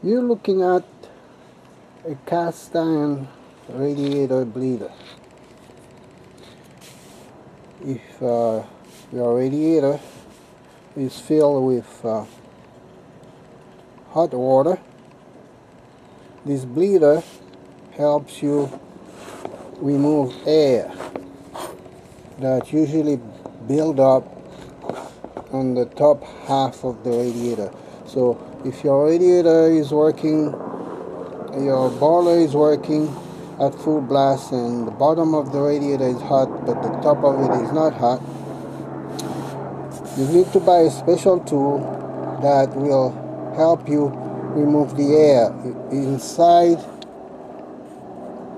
You're looking at a cast iron radiator bleeder. If your radiator is filled with hot water, this bleeder helps you remove air that usually build up on the top half of the radiator. So if your radiator is working, your boiler is working at full blast and the bottom of the radiator is hot but the top of it is not hot, you need to buy a special tool that will help you remove the air. Inside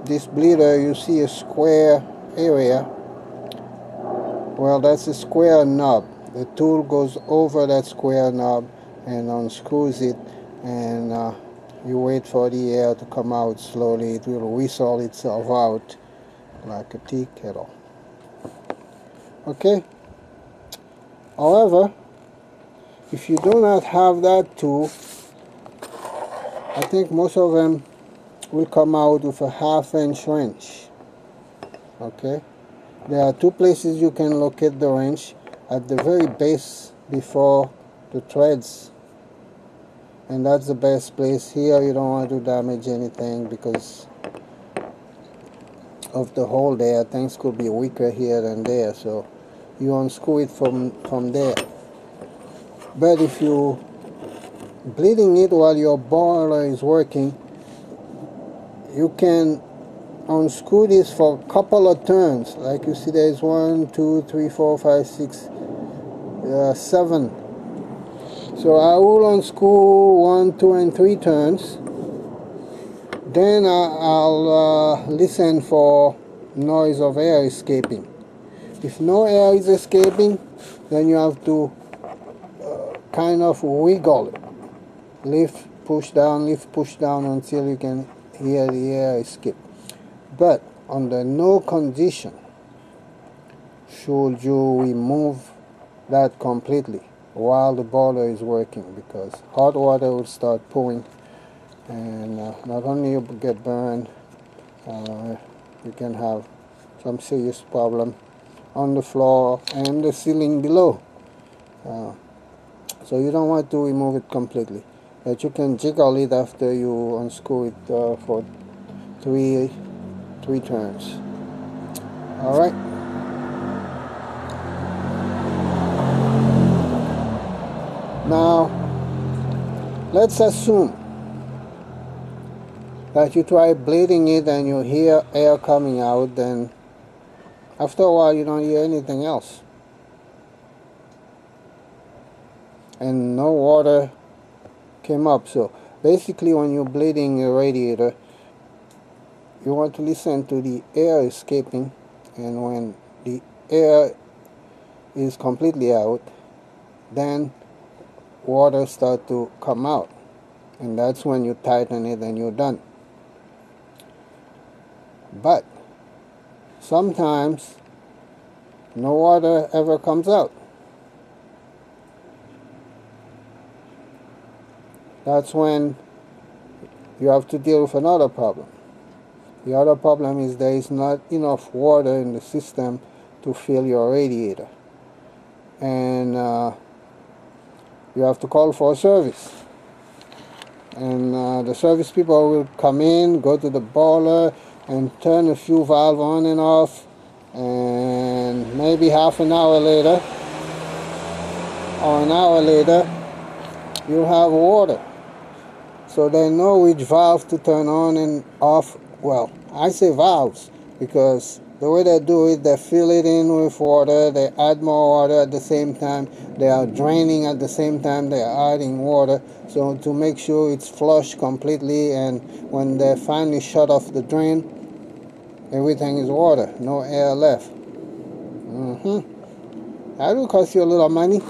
this bleeder you see a square area. Well, that's a square knob. The tool goes over that square knob and unscrews it, and you wait for the air to come out slowly. It will whistle itself out like a tea kettle. Okay? However, if you do not have that tool, I think most of them will come out with a 1/2-inch wrench. Okay? There are two places you can locate the wrench: at the very base before the threads, and that's the best place. Here you don't want to damage anything because of the hole there. Things could be weaker here than there, so you unscrew it from there. But if you bleeding it while your boiler is working, you can unscrew this for a couple of turns. Like you see, there's 1, 2, 3, 4, 5, 6, 7. So I will unscrew 1, 2, and 3 turns. Then I'll listen for noise of air escaping. If no air is escaping, then you have to kind of wiggle it. Lift, push down until you can hear the air escape. But under no condition should you remove that completely while the boiler is working, because hot water will start pouring, and not only you get burned, you can have some serious problem on the floor and the ceiling below. So you don't want to remove it completely, but you can jiggle it after you unscrew it for three turns. All right. Now, let's assume that you try bleeding it and you hear air coming out, then after a while you don't hear anything else. And no water came up. So basically when you're bleeding a radiator, you want to listen to the air escaping, and when the air is completely out, then water start to come out, and that's when you tighten it and you're done. But sometimes no water ever comes out. That's when you have to deal with another problem. The other problem is there is not enough water in the system to fill your radiator, and you have to call for a service. And the service people will come in, go to the boiler, and turn a few valves on and off, and maybe half an hour later or an hour later you'll have water. So they know which valve to turn on and off. Well, I say valves because the way they do it, they fill it in with water, they add more water at the same time, they are draining at the same time they are adding water, so to make sure it's flushed completely, and when they finally shut off the drain, everything is water, no air left. That will cost you a little money,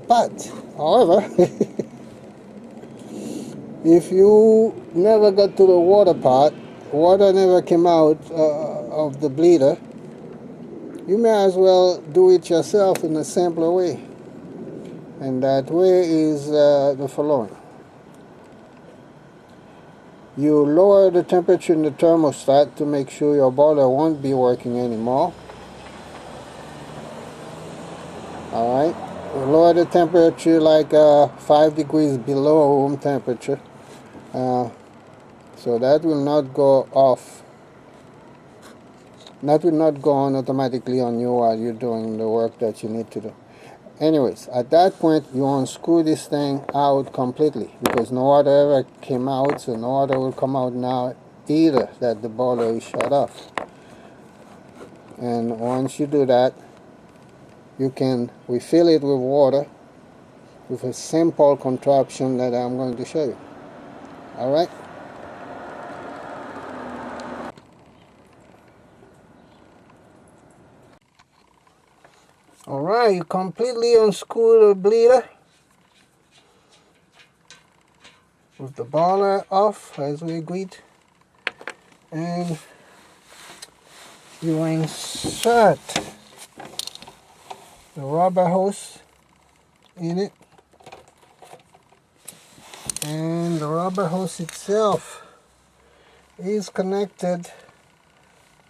but however, if you never got to the water part, water never came out of the bleeder, you may as well do it yourself in a simpler way. And that way is the following. You lower the temperature in the thermostat to make sure your boiler won't be working anymore. Alright, lower the temperature like 5 degrees below room temperature, so that will not go off. That will not go on automatically on you while you're doing the work that you need to do. Anyways, at that point you unscrew this thing out completely, because no water ever came out, so no water will come out now either, that the boiler is shut off. And once you do that, you can refill it with water with a simple contraption that I'm going to show you. Alright? Alright, you completely unscrew the bleeder with the boiler off as we agreed, and you insert the rubber hose in it, and the rubber hose itself is connected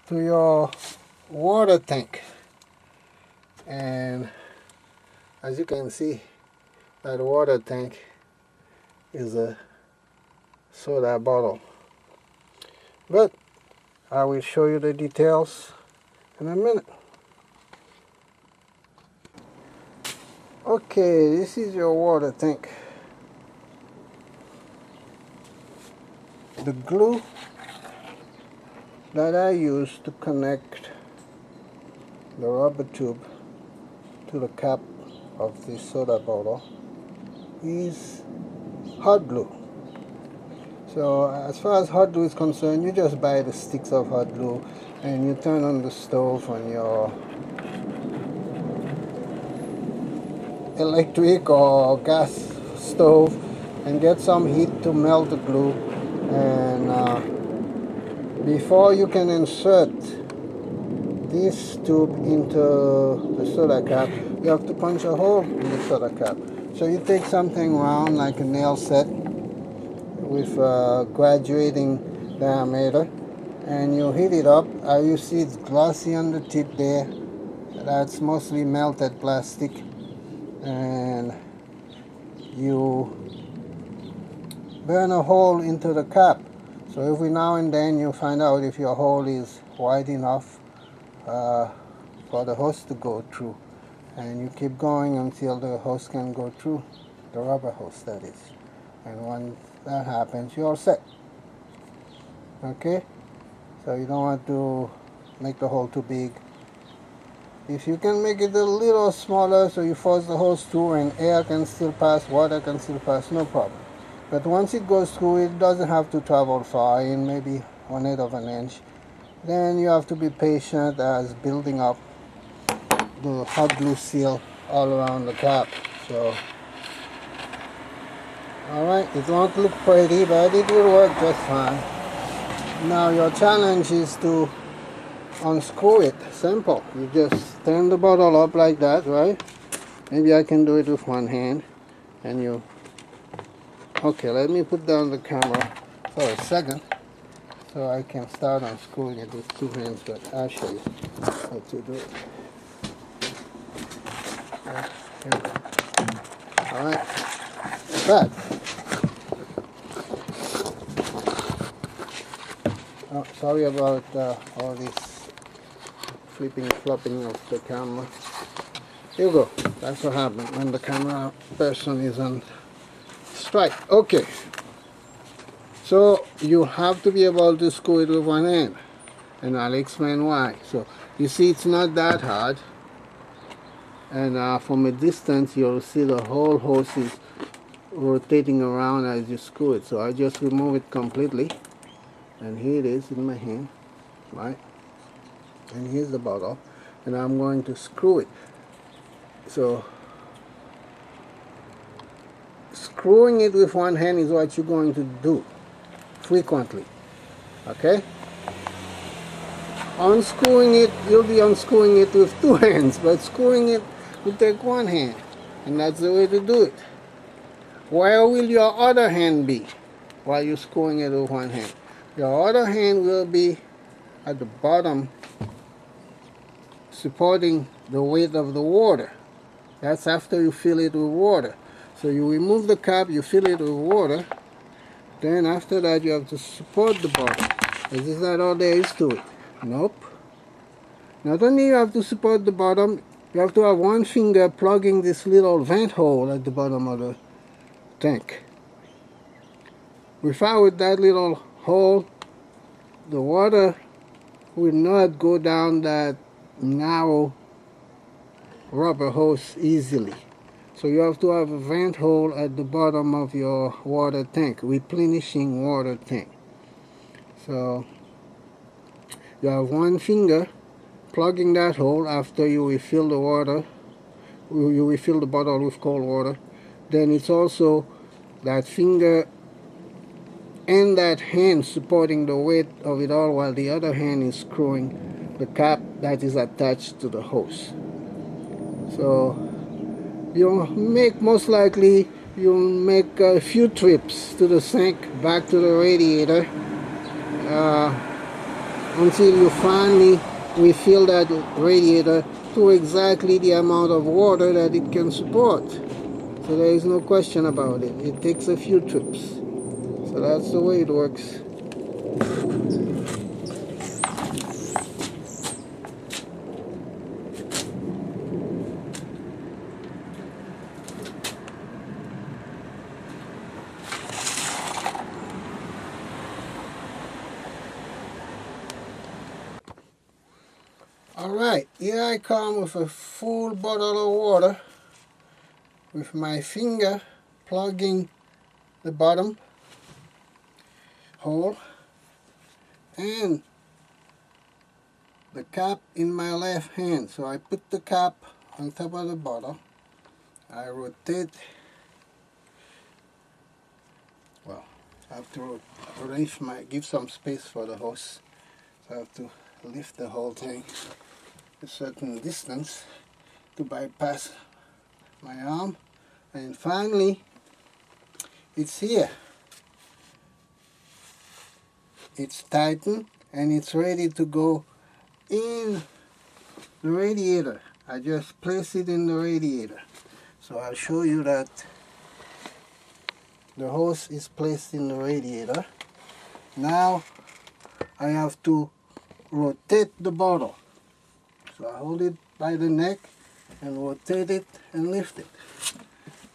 to your water tank. And as you can see, that water tank is a soda bottle, but I will show you the details in a minute. Okay, this is your water tank. The glue that I use to connect the rubber tube to the cap of this soda bottle is hot glue. So as far as hot glue is concerned, you just buy the sticks of hot glue and you turn on the stove on your electric or gas stove and get some heat to melt the glue, and before you can insert this tube into the soda cap, you have to punch a hole in the soda cap. So you take something round like a nail set with a graduating diameter and you heat it up. You see it's glossy on the tip there. That's mostly melted plastic, and you burn a hole into the cap. So every now and then you find out if your hole is wide enough for the hose to go through, and you keep going until the hose can go through, the rubber hose that is. And when that happens, you're set. Okay, so you don't want to make the hole too big. If you can make it a little smaller so you force the hose through and air can still pass, water can still pass, no problem. But once it goes through, it doesn't have to travel far, in maybe 1/8 of an inch. Then you have to be patient as building up the hot glue seal all around the cap. So, alright, it won't look pretty, but it will work just fine. Now your challenge is to unscrew it. Simple. You just turn the bottle up like that, right? Maybe I can do it with one hand. And you... Okay, let me put down the camera for a second so I can start unscrewing it with 2 hands, but I'll show you how to do it. Alright, but oh, sorry about all this flipping, flopping of the camera. Here you go. That's what happens when the camera person is on strike. Okay, so you have to be able to screw it with one hand, and I'll explain why. So you see, it's not that hard, and from a distance you'll see the whole hose is rotating around as you screw it. So I just remove it completely, and here it is in my hand, right? And here's the bottle, and I'm going to screw it. So screwing it with one hand is what you're going to do frequently, okay? Unscrewing it, you'll be unscrewing it with 2 hands, but screwing it will take 1 hand, and that's the way to do it. Where will your other hand be while you're screwing it with one hand. Your other hand will be at the bottom supporting the weight of the water. That's after you fill it with water. So you remove the cap, you fill it with water, then after that you have to support the bottom. This is not all there is to it. Nope. Not only you have to support the bottom, you have to have one finger plugging this little vent hole at the bottom of the tank. Without that little hole, the water will not go down that narrow rubber hose easily. So you have to have a vent hole at the bottom of your water tank, replenishing water tank. So you have one finger plugging that hole after you refill the water, you refill the bottle with cold water. Then it's also that finger and that hand supporting the weight of it all while the other hand is screwing the cap that is attached to the hose. So you'll make, most likely, you'll make a few trips to the sink, back to the radiator, until you finally refill that radiator to exactly the amount of water that it can support. So there is no question about it. It takes a few trips. So that's the way it works. Alright, here I come with a full bottle of water with my finger plugging the bottom hole and the cap in my left hand. So I put the cap on top of the bottle. I rotate, well, I have to give some space for the hose. So I have to lift the whole thing a certain distance to bypass my arm, and finally it's here. It's tightened and it's ready to go in the radiator. I just place it in the radiator. So I'll show you that the hose is placed in the radiator. Now I have to rotate the bottle. So I hold it by the neck and rotate it and lift it.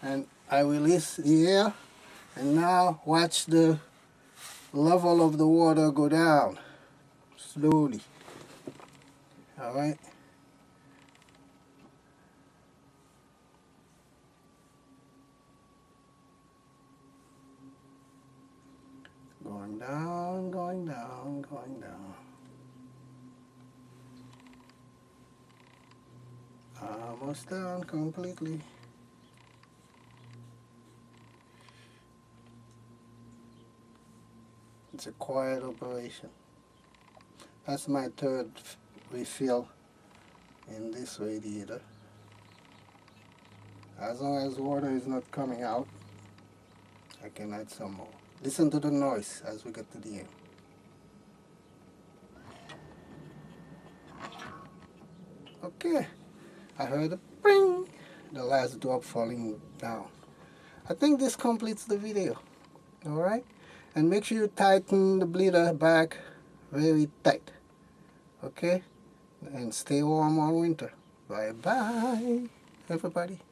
And I release the air, and now watch the level of the water go down slowly. Alright? Going down, going down, going down. Almost down completely. It's a quiet operation. That's my third refill in this radiator. As long as water is not coming out, I can add some more. Listen to the noise as we get to the end. Okay, I heard a ping, the last drop falling down. I think this completes the video. Alright? And make sure you tighten the bleeder back very tight. Okay? And stay warm all winter. Bye bye, everybody.